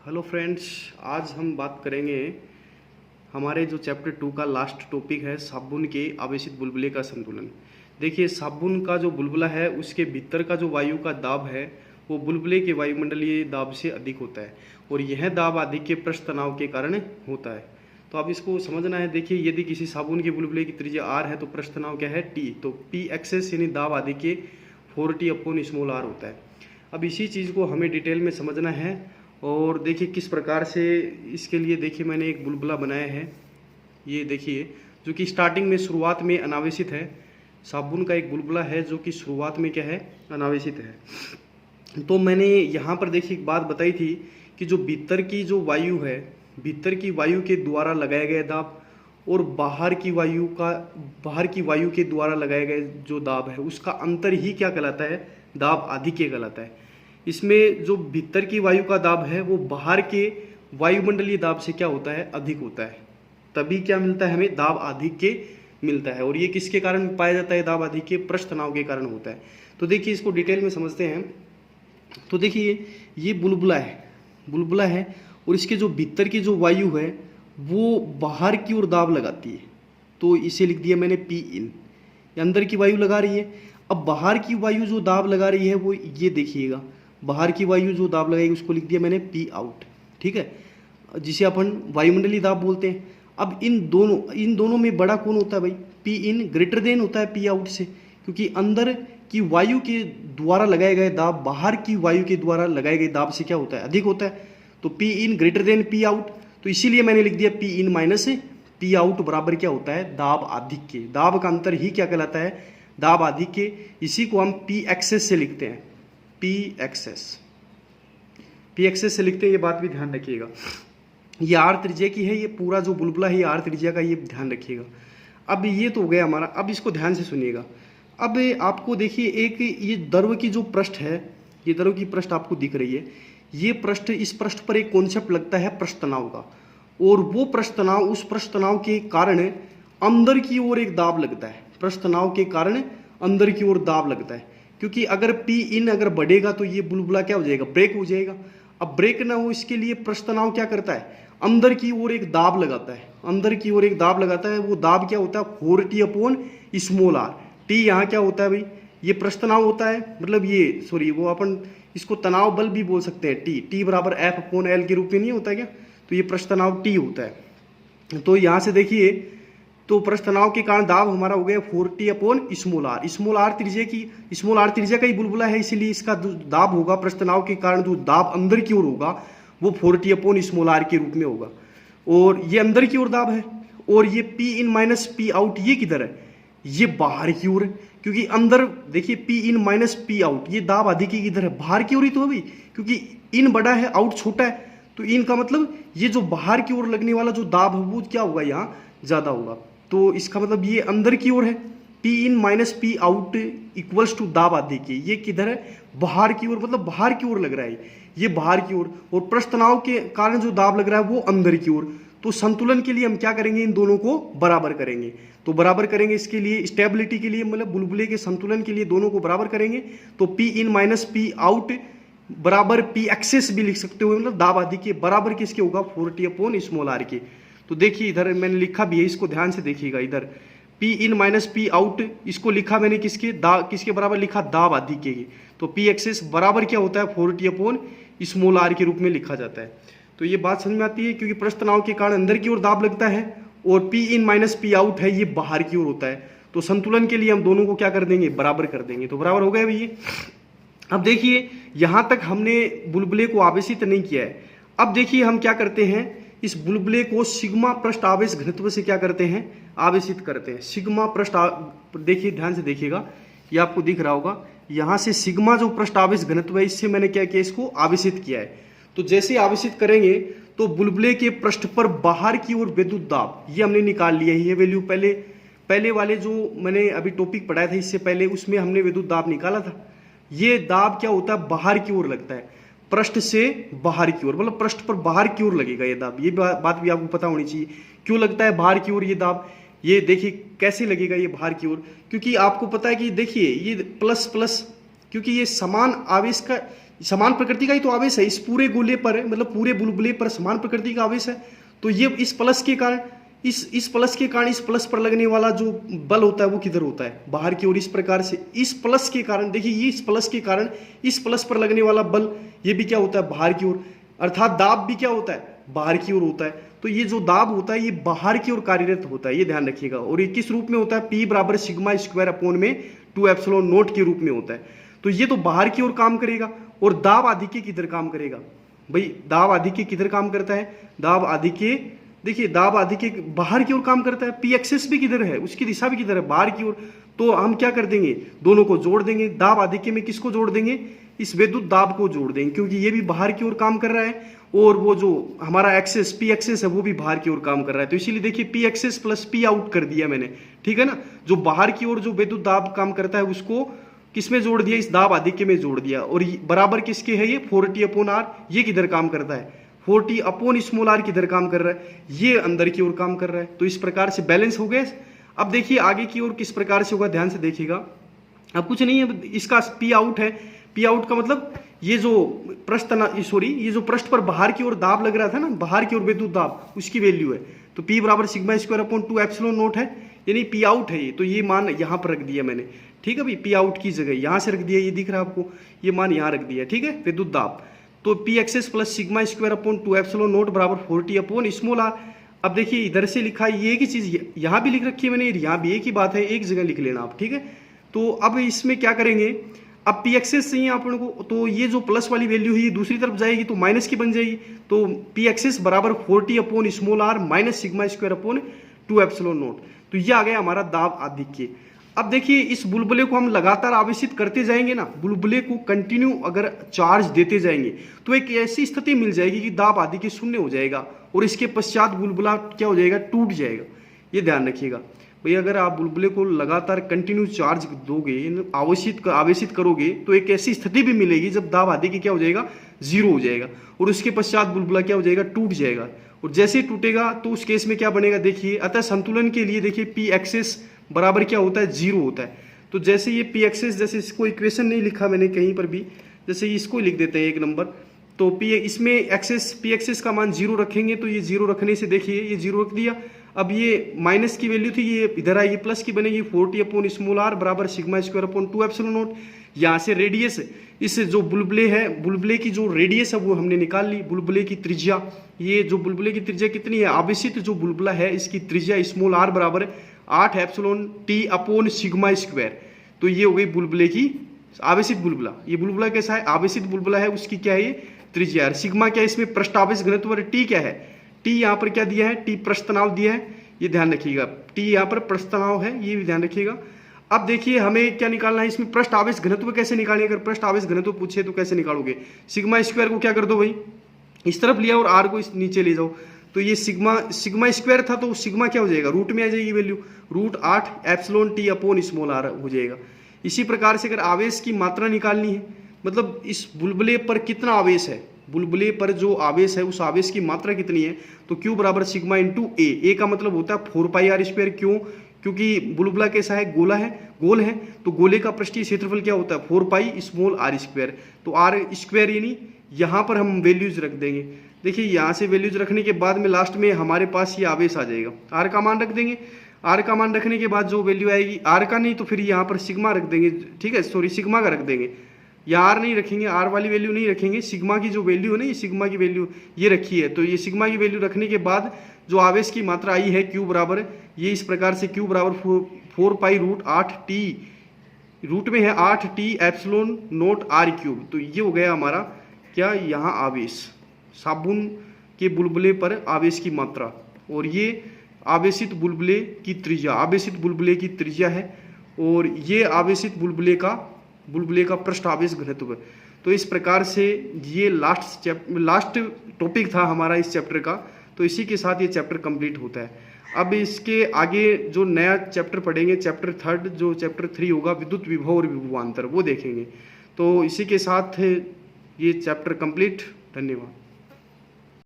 Hello friends, आज हम बात करेंगे हमारे जो चैप्टर 2 का लास्ट टॉपिक है साबुन के आवेशित बुलबुले का संतुलन। देखिए, साबुन का जो बुलबुला है उसके भीतर का जो वायु का दाब है वो बुलबुले के वायुमंडलीय दाब से अधिक होता है और यह दाब आधिक्य पृष्ठ तनाव के कारण होता है। तो अब इसको समझना है। देखिए, यदि किसी साबुन के बुलबुले की त्रिज्या r है तो पृष्ठ तनाव क्या है t, तो p एक्सेस यानी दाब आधिक्य 4t/r होता है। अब इसी चीज़ को हमें डिटेल में समझना है और देखिए किस प्रकार से इसके लिए देखिए मैंने एक बुलबुला बनाया है। ये देखिए, जो कि स्टार्टिंग में शुरुआत में अनावेशित है। साबुन का एक बुलबुला है जो कि शुरुआत में क्या है, अनावेशित है। तो मैंने यहाँ पर देखिए एक बात बताई थी कि जो भीतर की जो वायु है, भीतर की वायु के द्वारा लगाया गया दाब और बाहर की वायु के द्वारा लगाए गए जो दाब है उसका अंतर ही क्या कहलाता है, दाब आधिक्य कहलाता है। इसमें जो भीतर की वायु का दाब है वो बाहर के वायुमंडलीय दाब से क्या होता है, अधिक होता है। तभी क्या मिलता है, हमें दाब आधिक्य मिलता है। और ये किसके कारण पाया जाता है, दाब आधिक्य पृष्ठ तनाव के कारण होता है। तो देखिए इसको डिटेल में समझते हैं। तो देखिए ये बुलबुला है और इसके जो भीतर की जो वायु है वो बाहर की ओर दाब लगाती है, तो इसे लिख दिया मैंने पी इन। अंदर की वायु लगा रही है। अब बाहर की वायु जो दाब लगा रही है वो ये देखिएगा, बाहर की वायु जो दाब लगाएगी उसको लिख दिया मैंने पी आउट, ठीक है, जिसे अपन वायुमंडलीय दाब बोलते हैं। अब इन दोनों में बड़ा कौन होता है भाई, पी इन ग्रेटर देन होता है पी आउट से, क्योंकि अंदर की वायु के द्वारा लगाए गए दाब बाहर की वायु के द्वारा लगाए गए दाब से क्या होता है, अधिक होता है। तो P in greater than P out, तो इसीलिए मैंने लिख दिया P in minus P out बराबर क्या होता है, दाब आधिक्य। दाब का अंतर ही क्या कहलाता है, दाब आधिक्य। इसी को हम पी एक्सेस से लिखते हैं, पी एक्सेस से लिखते हैं। ये बात भी ध्यान रखिएगा। ये आर त्रिज्या की है, ये पूरा जो बुलबुला है ये आर त्रिज्या का, ये ध्यान रखिएगा। अब ये तो हो गया हमारा। अब इसको ध्यान से सुनिएगा। अब आपको देखिए एक ये द्रव की जो पृष्ठ है, ये द्रव की पृष्ठ आपको दिख रही है। ये पृष्ठ, इस पृष्ठ पर एक कॉन्सेप्ट लगता है पृष्ठ तनाव का, और वो पृष्ठ तनाव, उस पृष्ठ तनाव के कारण अंदर की ओर एक दाब लगता है। पृष्ठ तनाव के कारण अंदर की ओर दाब लगता है, क्योंकि अगर पी इन अगर बढ़ेगा तो ये बुलबुला क्या हो जाएगा, ब्रेक हो जाएगा। अब ब्रेक ना हो इसके लिए पृष्ठ तनाव क्या करता है, अंदर की ओर एक दाब लगाता है। अंदर की ओर एक दाब लगाता है। वो दाब क्या होता है, 4t/r। टी यहाँ क्या होता है भाई, ये पृष्ठ तनाव होता है, मतलब ये सॉरी वो अपन इसको तनाव बल भी बोल सकते हैं। टी बराबर F/L के रूप में नहीं होता क्या, तो ये पृष्ठ तनाव टी होता है। तो यहाँ से देखिए, तो पृष्ठ तनाव के कारण दाब हमारा हो गया 4t/r। स्मॉल आर त्रिज्या का ही बुलबुला है, इसीलिए इसका दाब होगा पृष्ठ तनाव के कारण जो दाब अंदर की ओर होगा वो 4t/r के रूप में होगा। और ये अंदर की ओर दाब है। और ये P in minus P out ये किधर है, ये बाहर की ओर है। क्योंकि अंदर देखिए P in minus P out, ये दाब आधिक्य किधर है, बाहर की ओर ही तो है भाई, क्योंकि इन बड़ा है आउट छोटा है। तो इन का मतलब ये जो बाहर की ओर लगने वाला जो दाब है वो क्या होगा, यहाँ ज्यादा होगा। तो इसका मतलब ये अंदर की ओर है। P in minus P out equals to दाब आधिक्य, ये किधर है, बाहर की ओर, मतलब बाहर की ओर लग रहा है ये बाहर की ओर। और पृष्ठ तनाव के कारण जो दाब लग रहा है वो अंदर की ओर। तो संतुलन के लिए हम क्या करेंगे, इन दोनों को बराबर करेंगे। तो बराबर करेंगे इसके लिए, स्टेबिलिटी के लिए, मतलब बुलबुले के संतुलन के लिए दोनों को बराबर करेंगे। तो P in minus P out बराबर पी एक्सेस भी लिख सकते हो, मतलब दाब आधिक्य बराबर किसके होगा, 4t/r के। तो देखिए इधर मैंने लिखा भी है, इसको ध्यान से देखिएगा। इधर P in minus P out, इसको लिखा मैंने किसके बराबर लिखा, दाब आधिक्य के। तो पी एक्सेस बराबर क्या होता है, 4t/r के रूप में लिखा जाता है। तो ये बात समझ में आती है, क्योंकि पृष्ठ तनाव के कारण अंदर की ओर दाब लगता है और P in minus P out है, ये बाहर की ओर होता है। तो संतुलन के लिए हम दोनों को क्या कर देंगे, बराबर कर देंगे। तो बराबर हो गए भैया। अब देखिए यहां तक हमने बुलबुले को आवेशित नहीं किया है। अब देखिए हम क्या करते हैं, इस बुलबुले को सिग्मा पृष्ठ आवेश घनत्व से क्या करते हैं, आवेशित करते हैं। सिग्मा पृष्ठ, देखिए ध्यान से देखिएगा, ये आपको दिख रहा होगा, यहां से सिग्मा जो पृष्ठ आवेश घनत्व है इससे मैंने क्या किया, इसको आवेशित किया है। तो जैसे आवेशित करेंगे तो बुलबुले के पृष्ठ पर बाहर की ओर विद्युत दाब ये हमने निकाल लिया है। ये वैल्यू पहले वाले जो मैंने अभी टॉपिक पढ़ाया था इससे पहले, उसमें हमने विद्युत दाब निकाला था। ये दाब क्या होता है, बाहर की ओर लगता है, पृष्ठ से बाहर की ओर, मतलब पृष्ठ पर बाहर की ओर लगेगा ये दाब। ये बात भी आपको पता होनी चाहिए, क्यों लगता है बाहर की ओर ये दाब। ये देखिए कैसे लगेगा ये बाहर की ओर, क्योंकि आपको पता है कि देखिए ये प्लस, क्योंकि ये समान आवेश का समान प्रकृति का ही तो आवेश है इस पूरे गोले पर, मतलब पूरे बुलबुले पर समान प्रकृति का आवेश है। तो ये इस प्लस के कारण इस प्लस के कारण इस प्लस पर लगने वाला जो बल होता है वो किधर होता है, बाहर की ओर। इस प्रकार से इस प्लस के कारण, देखिए ये इस प्लस के कारण इस प्लस पर लगने वाला बल ये भी क्या होता है, बाहर की ओर। अर्थात दाब भी क्या होता है, बाहर की ओर होता है। तो ये जो दाब होता है ये बाहर की ओर कार्यरत होता है, ये ध्यान रखिएगा। और ये किस रूप में होता है, P बराबर सिग्मा स्क्वायर अपॉन में 2 एप्सिलॉन नोट के रूप में होता है। तो ये तो बाहर की ओर काम करेगा। और दाब आधिक्य किधर काम करेगा भाई, दाब आधिक्य किधर काम करता है, दाब आधिक्य, देखिए दाब आधिक्य बाहर की ओर काम करता है। P एक्सेस भी किधर है, उसकी दिशा भी किधर है, बाहर की ओर। तो हम क्या कर देंगे, दोनों को जोड़ देंगे। दाब आधिक्य में किसको जोड़ देंगे, इस विद्युत दाब को जोड़ देंगे, क्योंकि ये भी बाहर की ओर काम कर रहा है और वो जो हमारा एक्सेस P एक्सेस है वो भी बाहर की ओर काम कर रहा है। तो इसीलिए देखिए P excess plus P out कर दिया मैंने, ठीक है ना। जो बाहर की ओर जो विद्युत दाब काम करता है उसको किसमें जोड़ दिया, इस दाब आधिक्य में जोड़ दिया। और बराबर किसके है ये 4T अपॉन R, ये किधर काम करता है 4T अपॉन स्मॉल r किधर काम कर रहा है, ये अंदर की ओर काम कर रहा है। तो इस प्रकार से बैलेंस हो गए। अब देखिए आगे की ओर किस प्रकार से होगा, ध्यान से देखिएगा। अब कुछ नहीं है, इसका P आउट है। P आउट का मतलब ये जो ये जो पृष्ठ पर बाहर की ओर दाब लग रहा था ना, बाहर की ओर विद्युत दाब, उसकी वैल्यू है। तो P बराबर sigma square upon 2 epsilon note है, यानी P आउट है ये। तो ये मान यहाँ पर रख दिया मैंने, ठीक है भाई। P आउट की जगह यहाँ से रख दिया, ये दिख रहा है आपको, ये मान यहाँ रख दिया, ठीक है, विद्युत दाब। तो P excess plus sigma square upon 2 epsilon naught बराबर 4T अपॉन स्मॉल r। अब देखिए इधर से लिखा है ये एक ही चीज, यहाँ भी लिख रखी है मैंने, यहाँ भी एक ही बात है, एक जगह लिख लेना आप, ठीक है। तो अब इसमें क्या करेंगे, अब P एक्सेस चाहिए आप लोगों को, तो ये जो प्लस वाली वैल्यू है ये दूसरी तरफ जाएगी तो माइनस की बन जाएगी। तो P एक्सेस बराबर 4T upon small r minus sigma square upon 2 epsilon note. तो ये आ गया हमारा दाब आधिक्य। अब देखिए इस बुलबुले को हम लगातार आवेशित करते जाएंगे ना, बुलबुले को कंटिन्यू अगर चार्ज देते जाएंगे तो एक ऐसी स्थिति मिल जाएगी कि दाब आधिक्य शून्य हो जाएगा और इसके पश्चात बुलबुला क्या हो जाएगा, टूट जाएगा। ये ध्यान रखिएगा भाई, अगर आप बुलबुले को लगातार कंटिन्यू चार्ज दोगे, आवेशित करोगे, तो एक ऐसी स्थिति भी मिलेगी जब दाब आधिक्य क्या हो जाएगा, 0 हो जाएगा और उसके पश्चात बुलबुला क्या हो जाएगा, टूट जाएगा। और जैसे ही टूटेगा तो उस केस में क्या बनेगा, देखिए अतः संतुलन के लिए देखिए P एक्सेस बराबर क्या होता है, 0 होता है। तो जैसे ये P एक्सेस, जैसे इसको इक्वेशन नहीं लिखा मैंने कहीं पर भी, जैसे इसको लिख देते हैं 1 नंबर। तो इसमें P एक्सेस का मान 0 रखेंगे, तो ये 0 रखने से देखिए ये 0 रख दिया। अब ये माइनस की वैल्यू थी, ये इधर आई, ये प्लस की बनेगी, 4T अपॉन स्मॉल r बराबर sigma square upon 2 epsilon note. यहाँ से रेडियस, इस जो बुलबुले है, बुलबुले की जो रेडियस है वो हमने निकाल ली, बुलबुले की त्रिज्या। ये जो बुलबुले की त्रिज्या कितनी है, आवेशित जो बुलबुला है इसकी त्रिज्या स्मॉल r बराबर 8 epsilon T upon sigma square. तो ये हो गई बुलबुले की आवेशित बुलबुला। ये बुलबुला कैसा है, आवेशित बुलबुला है, उसकी क्या है ये त्रिज्या है। सिग्मा क्या है, इसमें पृष्ठ आवेश घनत्व, T क्या है, T यहाँ पर क्या दिया है, T पृष्ठ तनाव दिया है, ये ध्यान रखिएगा। T यहाँ पर पृष्ठ तनाव है, ये भी ध्यान रखिएगा। अब देखिए हमें क्या निकालना है, इसमें पृष्ठ आवेश घनत्व कैसे निकालेंगे, अगर पृष्ठ आवेश घनत्व पूछे तो कैसे निकालोगे। सिग्मा स्क्वायर को क्या कर दो भाई, इस तरफ लिया और r को इस नीचे ले जाओ। तो ये सिग्मा स्क्वायर था, तो सिग्मा क्या हो जाएगा, रूट में आ जाएगी value, √8 epsilon T upon small r हो जाएगा। इसी प्रकार से अगर आवेश की मात्रा निकालनी है, मतलब इस बुलबुले पर कितना आवेश है, बुलबुले पर जो आवेश है उस आवेश की मात्रा कितनी है, तो Q बराबर सिग्मा इंटू ए का मतलब होता है 4πr²। क्यों, क्योंकि बुलबुला कैसा है, गोल है, तो गोले का पृष्ठीय क्षेत्रफल क्या होता है, 4π स्मॉल r²। तो r² यानी यहाँ पर हम वैल्यूज रख देंगे। देखिए यहाँ से वैल्यूज रखने के बाद में लास्ट में हमारे पास ये आवेश आ जाएगा, r का मान रख देंगे। r का मान रखने के बाद जो वैल्यू आएगी, r का नहीं तो फिर यहाँ पर सिग्मा रख देंगे, ठीक है, सॉरी सिग्मा का रख देंगे, यहाँ r नहीं रखेंगे, r वाली वैल्यू नहीं रखेंगे, सिग्मा की जो वैल्यू है ना, ये सिग्मा की वैल्यू ये रखी है। तो ये सिग्मा की वैल्यू रखने के बाद जो आवेश की मात्रा आई है Q बराबर, ये इस प्रकार से Q बराबर 4π√8T, रूट में है 8T एप्सिलॉन नोट r³। तो ये हो गया हमारा क्या, यहाँ आवेश, साबुन के बुलबुले पर आवेश की मात्रा, और ये आवेशित बुलबुले की त्रिज्या, आवेशित बुलबुले की त्रिज्या है, और ये आवेशित बुलबुले का पृष्ठ आवेश घनत्व। तो इस प्रकार से ये लास्ट टॉपिक था हमारा इस चैप्टर का। तो इसी के साथ ये चैप्टर कंप्लीट होता है। अब इसके आगे जो नया चैप्टर पढ़ेंगे, चैप्टर 3, जो चैप्टर 3 होगा विद्युत विभव और विभवांतर, वो देखेंगे। तो इसी के साथ ये चैप्टर कंप्लीट। धन्यवाद।